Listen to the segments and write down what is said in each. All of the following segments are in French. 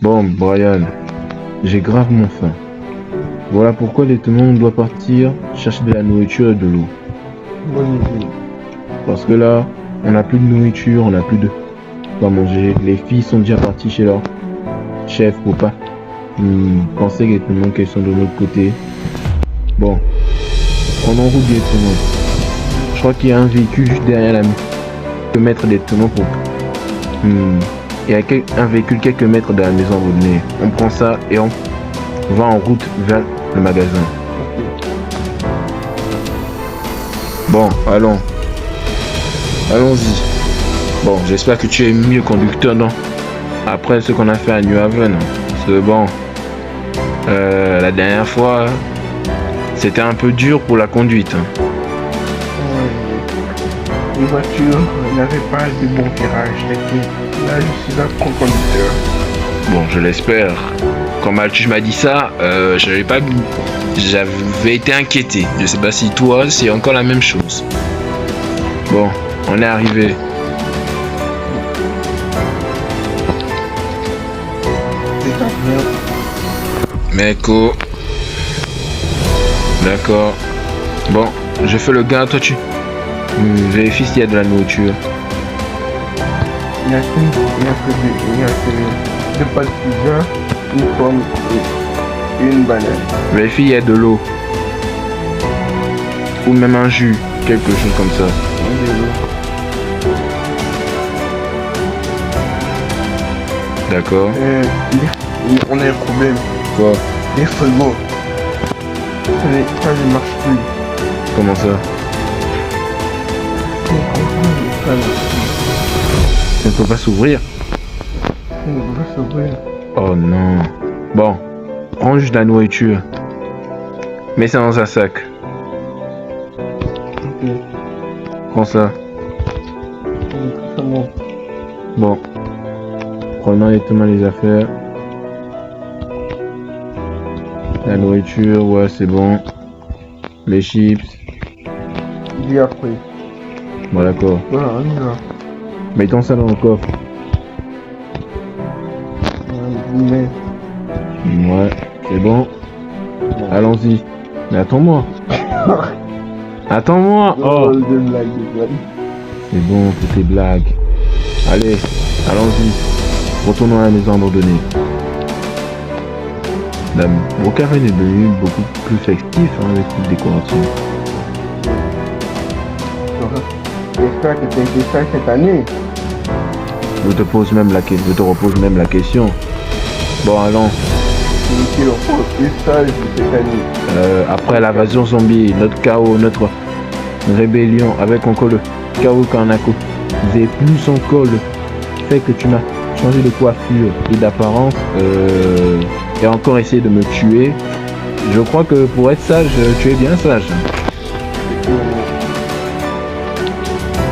Bon, Brian, j'ai gravement faim. Voilà pourquoi tout le monde doit partir chercher de la nourriture et de l'eau. Bonne idée. Parce que là, on n'a plus de nourriture, on n'a plus de quoi manger. Les filles sont déjà parties chez leur chef pour pas penser que tout le monde qu'elles sont de notre côté. Bon, on en route directement. Je crois qu'il y a un véhicule juste derrière la quelques mètres directement pour. Il y a un véhicule quelques mètres de la maison abandonnée. On prend ça et on va en route vers le magasin. Bon, allons-y. Bon, j'espère que tu es mieux conducteur, non? Après ce qu'on a fait à New Haven. C'est bon. La dernière fois, c'était un peu dur pour la conduite. Les voitures n'avaient pas de bons virages. Là, je suis là pour conducteur. Bon, je l'espère. Quand Malthus m'a dit ça, j'avais été inquiété. Je sais pas si toi, c'est encore la même chose. Bon, on est arrivé. C'est ta merde. Meko. D'accord. Bon, je fais le gain, toi tu vérifie s'il y a de la nourriture. Il y a que deux pâtes pizza, une pomme et une banane. Vérifie il y a de l'eau. Ou même un jus, quelque chose comme ça. D'accord. On a un problème. Quoi? Les frigos. Ça ne marche plus. Comment ça? Ça ne peut pas s'ouvrir? Ça ne peut pas s'ouvrir. Oh non. Bon, prends juste la nourriture. Mets ça dans un sac. Ok. Prends ça. C'est bon. Bon. Prenons directement les affaires. La nourriture, ouais, c'est bon. Les chips. Dis après. Bon, d'accord. Voilà, on y va. Mettons ça dans le coffre. Mais... Ouais, c'est bon. Allons-y. Mais attends-moi. Attends-moi. Oh. C'est bon, toutes tes blagues. Allez, allons-y. Retournons à la maison abandonnée. La Brookhaven est devenue beaucoup plus festif avec toute décoration. J'espère que tu as été sage cette année. Je te repose même la question. Bon, allons. Tu es sage cette année. Après l'invasion zombie, notre chaos, notre rébellion, avec encore le chaos qu'on a causé, plus encore le fait que tu m'as changé de coiffure et d'apparence, et encore essayé de me tuer, je crois que pour être sage, tu es bien sage.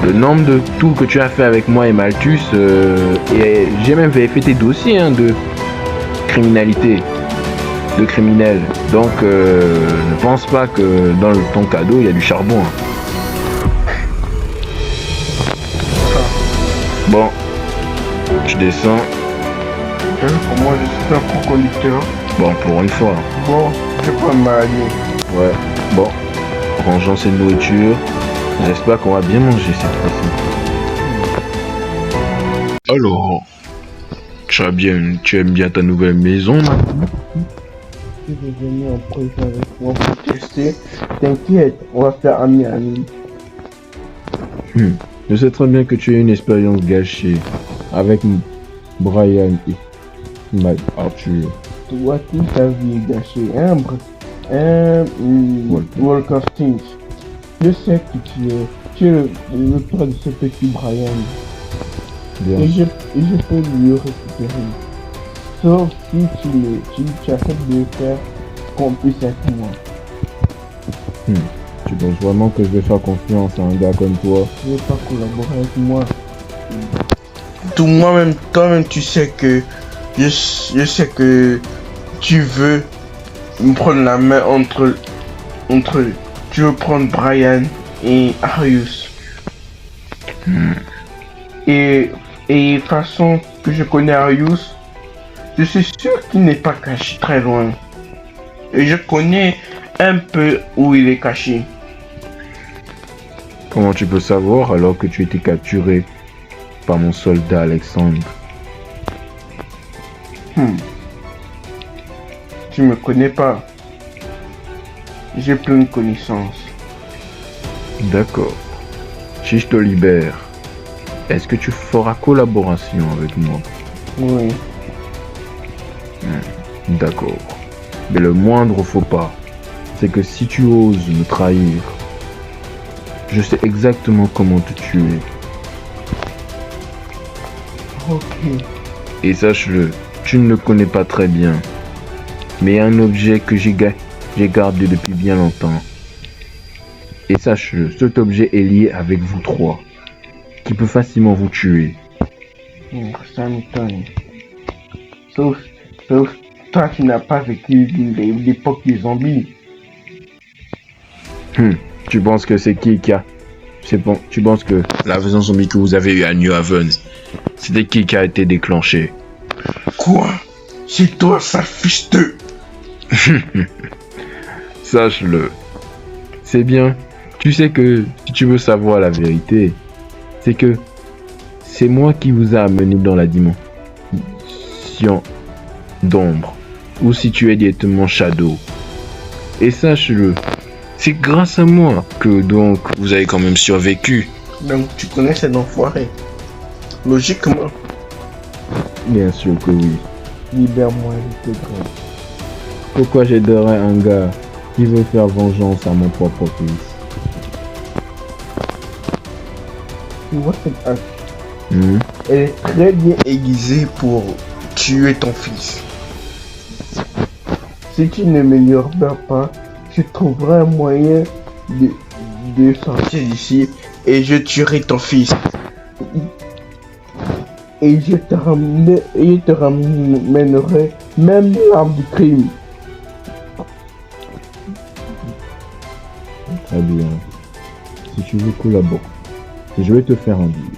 Le nombre de tout que tu as fait avec moi et Malthus, et j'ai même vérifié tes dossiers de criminalité, de criminels. Donc, ne pense pas que dans ton cadeau, il y a du charbon. Bon, je descends. Pour moi, je suis un pro-conducteur. Bon, pour une fois. Bon, je prends ma alliée. Ouais, bon, rangeons cette nourriture. J'espère qu'on va bien manger cette fois-ci. Alors, tu aimes bien ta nouvelle maison maintenant? Tu veux venir en projet avec moi pour tester? T'inquiète, on va faire ami. Je sais très bien que tu as une expérience gâchée avec Brian et Arthur. Toi, toute ta vie est gâchée. Walker Stings. Je sais que tu es le père de ce petit Brian. Bien. Et je peux le récupérer. Sauf si tu acceptes de faire qu'on puisse être moi. Tu penses vraiment que je vais faire confiance à un gars comme toi? Tu veux pas collaborer avec moi? Toi-même, tu sais que je sais que tu veux me prendre la main entre tu veux prendre Brian et Arius. Et façon que je connais Arius, Je suis sûr qu'il n'est pas caché très loin. Et je connais un peu où il est caché. Comment tu peux savoir alors que tu étais capturé par mon soldat Alexandre? Tu me connais pas. J'ai plein de connaissances. D'accord. Si je te libère, est-ce que tu feras collaboration avec moi? Oui. D'accord. Mais le moindre faux pas, c'est que si tu oses me trahir, je sais exactement comment te tuer. Ok. Et sache-le, tu ne le connais pas très bien, mais un objet que j'ai gardé depuis bien longtemps. Et sache-le, cet objet est lié avec vous trois, qui peut facilement vous tuer. Ça m'étonne. Sauf toi, tu n'as pas vécu l'époque des zombies. Tu penses que c'est qui a... Tu penses que l'invasion zombie que vous avez eue à New Haven, c'était qui a été déclenché? Quoi? C'est toi, ça fiche de... Sache-le. C'est bien. Tu sais que si tu veux savoir la vérité, c'est que c'est moi qui vous a amené dans la dimension d'ombre, où situé directement Shadow. Et sache-le, c'est grâce à moi que donc vous avez quand même survécu. Donc tu connais cet enfoiré. Logiquement. Bien sûr que oui. Libère-moi, je te prie. Pourquoi j'aiderais un gars qui veut faire vengeance à mon propre fils? Tu vois cette hache? Elle est très bien aiguisée pour tuer ton fils. Si tu ne m'améliores pas, je trouverai un moyen de sortir d'ici et je tuerai ton fils. Et je te ramènerai même l'arme du crime. Très bien. Si tu veux collaborer, je vais te faire un deal.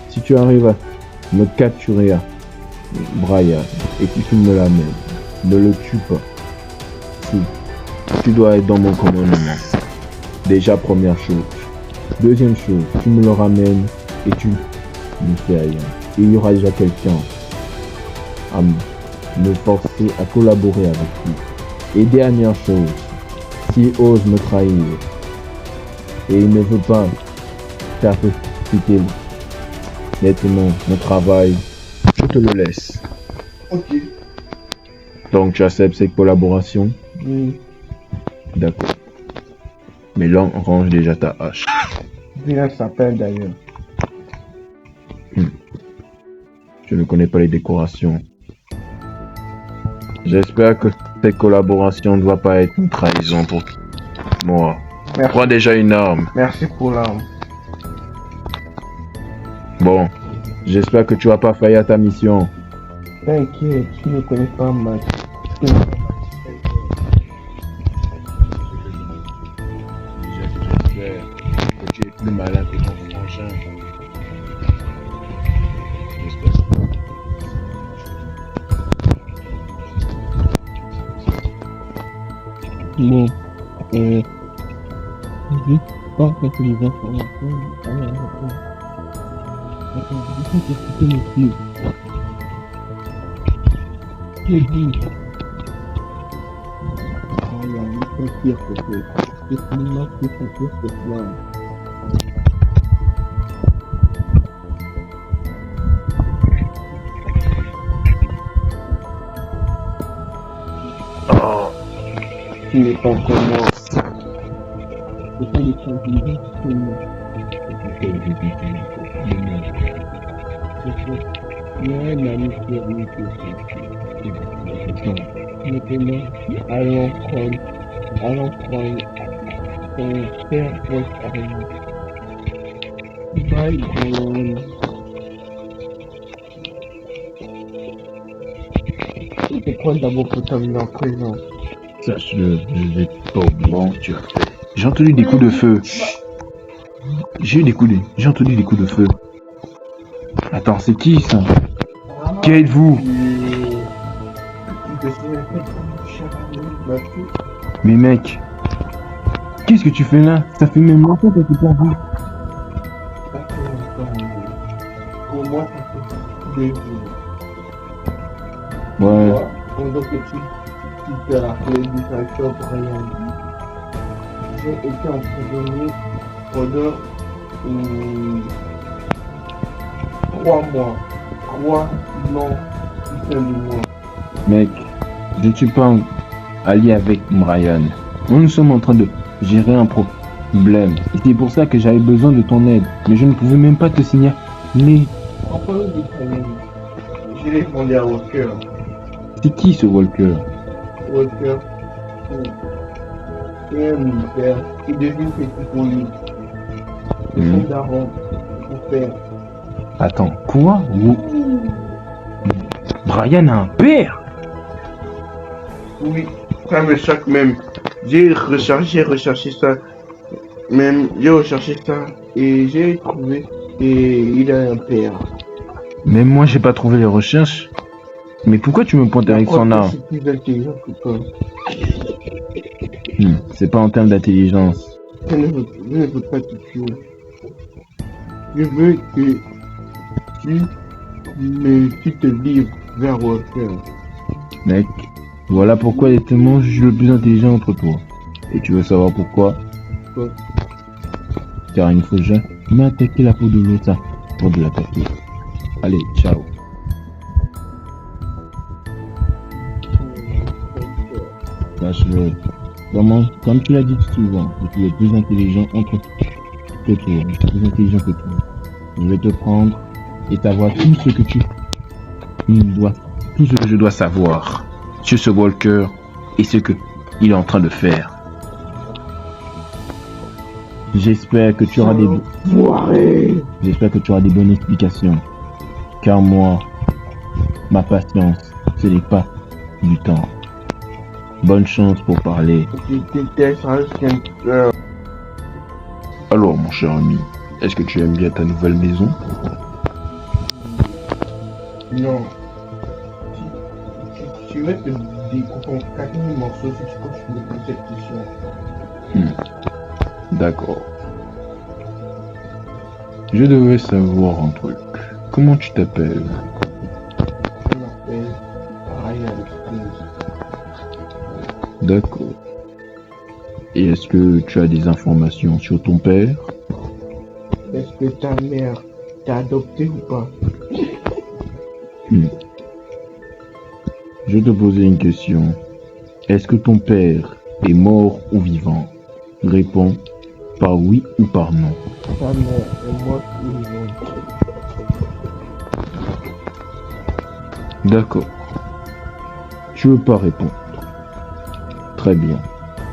Si tu arrives à me capturer à Brian et que tu me l'amènes, ne le tue pas. Si. Tu dois être dans mon commandement. Déjà, première chose. Deuxième chose, tu me le ramènes et tu ne fais rien. Il y aura déjà quelqu'un à me forcer à collaborer avec lui. Et dernière chose, s'il ose me trahir et il ne veut pas faire profiter nettement mon travail, je te le laisse. Ok. Donc tu acceptes cette collaboration? Oui. D'accord. Mais là, on range déjà ta hache. Bien s'appelle d'ailleurs. Je ne connais pas les décorations. J'espère que cette collaboration ne doit pas être une trahison pour moi. Merci. Prends déjà une arme. Merci pour l'arme. Bon, j'espère que tu vas pas faillir à ta mission. T'inquiète, tu ne connais pas Max. J'espère que tu es plus malin que ton frangin. J'espère. Bon, juste pas que les informations. Attends, je vais t'expliquer mes filles. J'ai dit. Ah, il y a une chose pire que ça. C'est seulement que ça peut se faire. Tu n'es pas encore mort. C'est pas les conviviaux seulement. Il y a un ami qui est venu pour ça. Maintenant, allons prendre ton père proche à nous. Bye, Brian. Je te prends d'abord pour t'amener en prison. Sache-le, je vais pas oublier ce que tu as fait. J'ai entendu des coups de feu. J'ai entendu des coups de feu. Attends, c'est qui ça? Qui êtes-vous? Je suis ma fille. Mais mec, qu'est-ce que tu fais là? Ça fait même longtemps que tu t'es pas vu. Ça fait longtemps. Pour moi, ça fait 2 jours. Ouais. Pendant que tu t'es rappelé du facteur Brian, j'ai été emprisonné pendant 3 mois. 3 non, 6 mois. Mec, je ne suis pas allié avec Brian. Nous sommes en train de gérer un problème. Et c'est pour ça que j'avais besoin de ton aide. Mais je ne pouvais même pas te signaler. En parlant de Brian, je l'ai demandé à Walker. C'est qui ce Walker? Walker, c'est un militaire qui devine petit pour lui. C'est son daron, son père. Attends, quoi? Brian a un père? Oui, ça me choque même. J'ai recherché ça. Même, j'ai recherché ça et j'ai trouvé qu'il a un père. Même moi, j'ai pas trouvé les recherches. Mais pourquoi tu me pointes avec son arme? C'est plus intelligent que toi. C'est pas en termes d'intelligence. Je ne veux pas te tuer. Je veux que tu te livres vers Walker. Mec, voilà pourquoi il est tellement je suis le plus intelligent entre toi. Et tu veux savoir pourquoi? Quoi? Car il ne faut jamais attaquer la peau de l'autre pour de l'attaquer. Allez, ciao. Sache-le. Comme tu l'as dit souvent, je suis le plus intelligent entre que toi. Je suis plus intelligent que toi. Je vais te prendre et t'avoir tout ce que je dois savoir sur ce Walker et ce que il est en train de faire. J'espère que tu auras des bonnes explications. Car moi, ma patience, ce n'est pas du temps. Bonne chance pour parler. Alors, mon cher ami, est-ce que tu aimes bien ta nouvelle maison? Non. Tu vas te découper en 4000 morceaux si tu continues de poser cette question. D'accord. Je devrais savoir un truc. Comment tu t'appelles? Je m'appelle Brian Springs. D'accord. Et est-ce que tu as des informations sur ton père? Est-ce que ta mère t'a adopté ou pas? Je te posais une question. Est-ce que ton père est mort ou vivant? Réponds par oui ou par non. Ta mère est morte ou vivante? D'accord. Tu veux pas répondre? Très bien.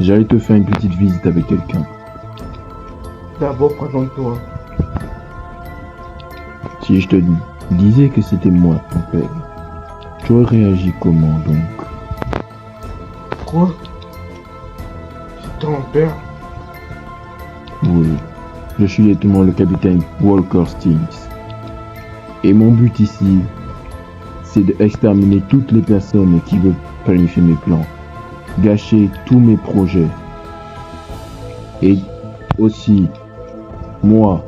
J'allais te faire une petite visite avec quelqu'un. D'abord, présente-toi. Si je te disais que c'était moi, ton père, tu aurais réagi comment donc? Quoi? C'est ton père? Oui, je suis lieutenant le capitaine Walker Stings. Et mon but ici, c'est d'exterminer toutes les personnes qui veulent planifier mes plans, gâcher tous mes projets. Et aussi, moi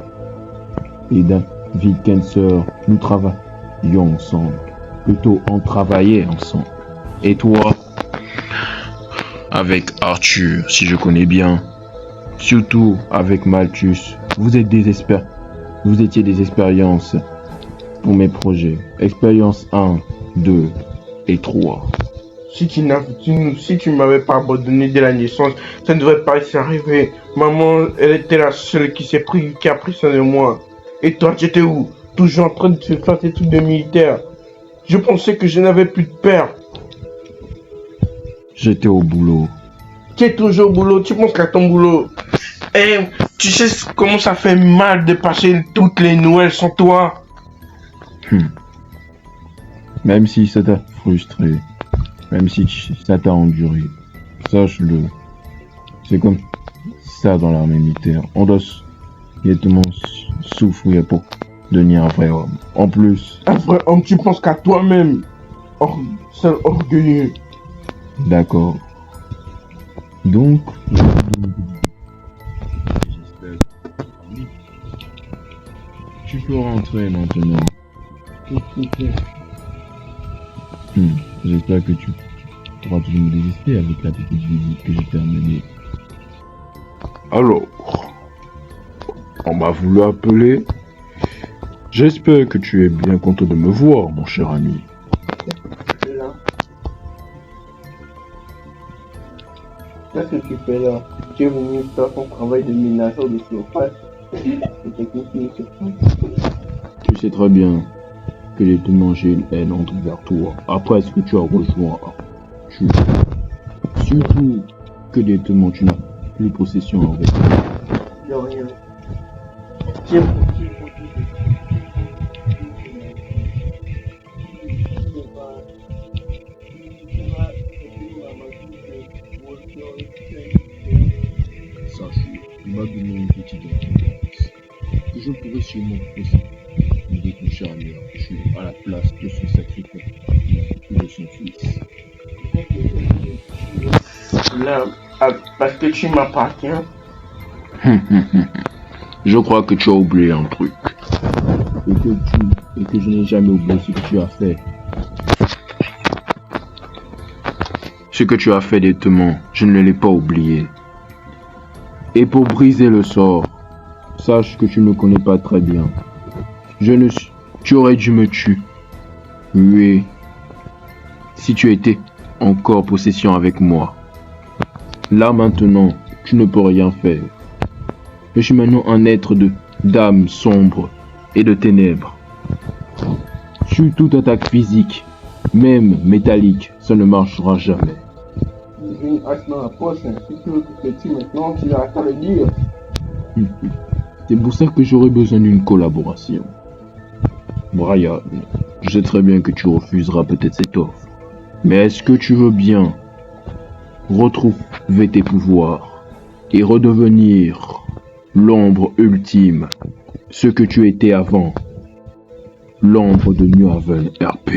et David Kenser, nous travaillons ensemble. Plutôt, on travaillait ensemble. Et toi, avec Arthur, si je connais bien, surtout avec Malthus, vous étiez des expériences pour mes projets. Expérience 1, 2 et 3. Si tu m'avais pas abandonné dès la naissance, ça ne devrait pas s'arriver. Maman, elle était la seule qui a pris soin de moi. Et toi, tu étais où? Toujours en train de te faire tes trucs de militaire. Je pensais que je n'avais plus de père. J'étais au boulot. Tu es toujours au boulot, tu penses qu'à ton boulot. Et tu sais comment ça fait mal de passer toutes les Noëls sans toi? Même si ça t'a frustré, même si ça t'a enduré, sache-le. C'est comme ça dans l'armée militaire. On doit directement souffrir pour devenir un vrai homme. En plus, Un vrai homme, tu penses qu'à toi-même. Seul orgueilleux. D'accord. Donc, j'espère que tu peux rentrer maintenant. J'espère que tu pourras toujours me désister avec la petite visite que je t'ai amenée. Alors, on m'a voulu appeler. J'espère que tu es bien content de me voir, mon cher ami. Là. Qu'est-ce que tu fais là? Tu es venu faire ton travail de ménageur de surface. De technicien de surface. Tu sais très bien que j'ai te mangé une haine envers toi après ce que tu as rejoint. Surtout que directement tu n'as plus possession avec moi. De rien. Tiens, Sache, il m'a donné une petite récompense que je pourrais sûrement aussi me déclencher à l'heure. Je suis à la place de son sacrifice ou de son fils. là, parce que tu m'appartiens. Je crois que tu as oublié un truc. Et que je n'ai jamais oublié ce que tu as fait. Ce que tu as fait directement, je ne l'ai pas oublié. Et pour briser le sort, Sache que tu ne me connais pas très bien. tu aurais dû me tuer. Oui. Si tu étais encore en possession avec moi. Là maintenant, tu ne peux rien faire. Je suis maintenant un être d'âme sombre et de ténèbres. Sur toute attaque physique, même métallique, ça ne marchera jamais. J'ai une hache dans la poche, hein. Si tu veux que je te tue maintenant, tu as qu'à le dire. C'est pour ça que j'aurais besoin d'une collaboration. Brian, je sais très bien que tu refuseras peut-être cette offre. Mais est-ce que tu veux bien retrouver tes pouvoirs et redevenir l'ombre ultime, ce que tu étais avant, l'ombre de New Haven RP?